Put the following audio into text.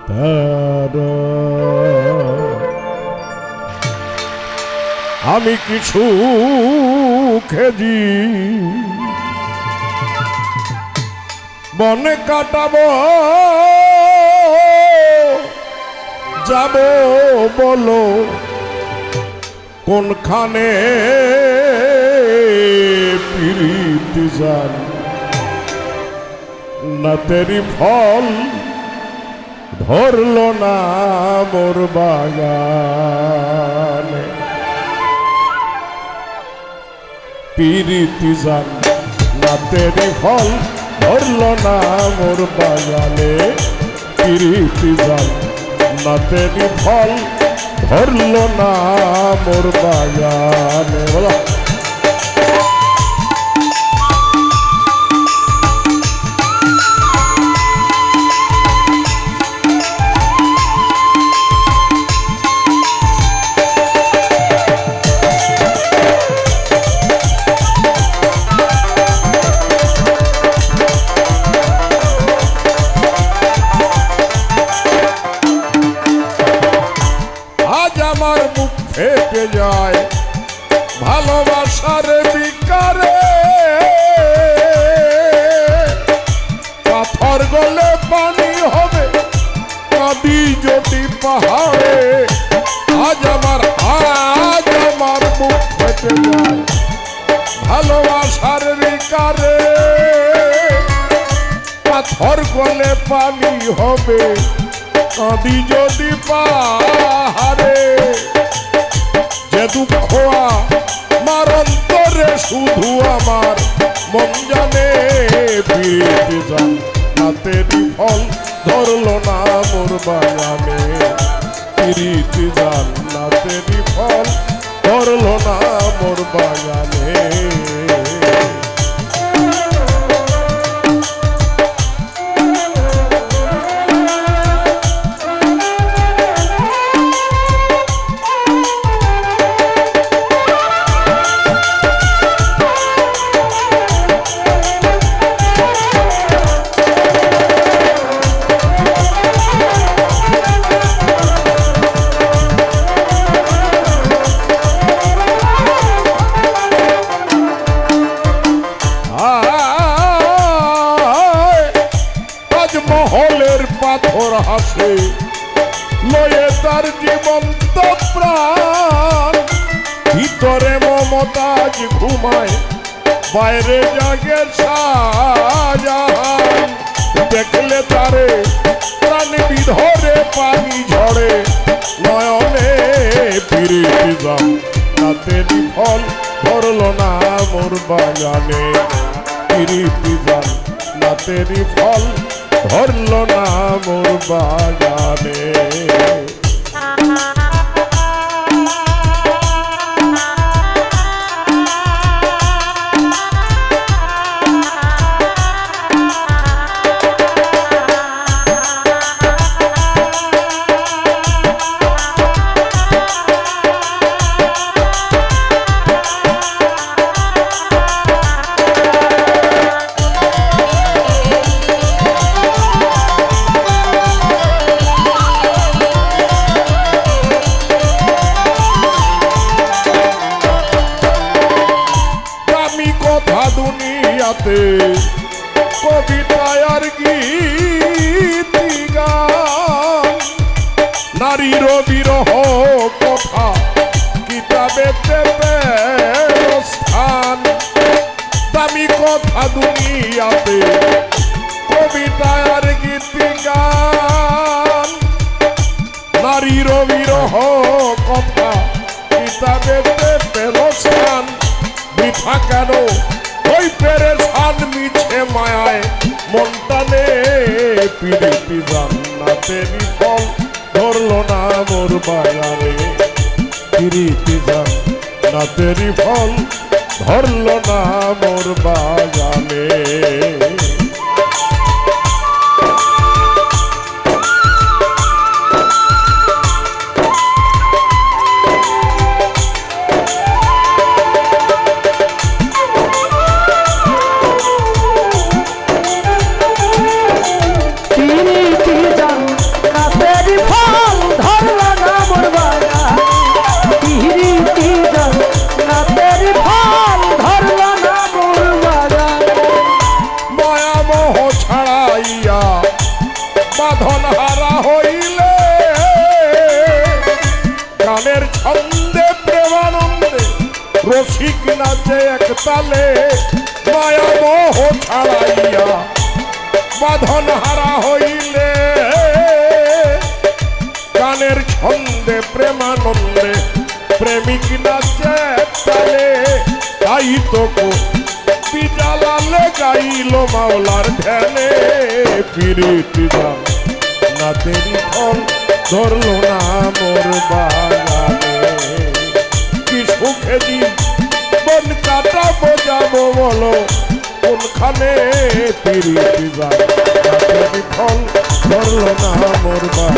তারা আমি কিছু খেজি বনে কাটাবো যাব বলো কোনখানে প্রীতি জান না তেরি ফল ধরলো না মোর বাগানে প্রীতি জান না তেরি ফল ধরলো না মোর বাগানে প্রীতি জান না তেরি ফল ধরলো না মোর বাগানে বলো আমার মুখ ফেটে যায় ভালোবাসার বিকারে পাথর গলে পানি হবে নদী যদি পাহাড়ে আজ আমার মুখ ফেটে যায় ভালোবাসার বিকারে পাথর গলে পানি হবে নদী যদি পাহাড়ে যে দুঃখ আমার অন্তরে শুধু আমার মন জানে প্রীতি জান না তেরি ফল ধরলো না মোর বাগানে প্রীতি জান না তেরি ফল ধরলো না মোর বাগানে মহলের পাথর হাসে লয়ে তার জীবন্ত প্রাণ ভিতরে মমতাজ ঘুমায় বাইরে জাগে শাহজাহান দেখলে তারে প্রাণ বিধরে পানি ঝরে নয়নে প্রীতি জান না তেরি ফল ধরলো না মোর বাগানে প্রীতি জান না তেরি ফল ধরলো না মোর বাগানে দুনিয়াতে কবিতায় আর গীত গান নারীর বিরহ কথা কিতাবেতে স্থান দামি কথা দুনিয়াতে কবিতায় আর গীত গান নারীর বিরহ কথা কিতাবেতে স্থান বৃথা কেন ওই পেরেশান মিছে মায়ায় মনটানে প্রীতি জান না তেরি ফল ধরলো না মোর বাগানে প্রীতি জান না তেরি ফল ধরলো না মোর বাগানে প্রীতি জান না হারা হইলে গানের ছন্দে প্রেমানন্দে রসিক নাচে এক তালে মায়া মোহ ছাড়াইয়া বাঁধন হারা হইলে গানের ছন্দে প্রেমানন্দে প্রেমিক নাচে তালে তাই তো বিজালালে গাইল মাওলার ধ্যানে পিরিতি গান না তেরি ফল ধরলো না মোর বাগানে কি সুখে দিন বন কাটা বোঝাবো বলো কোনখানে পিরিতি গান না তেরি ফল ধরলো না মোর বাগানে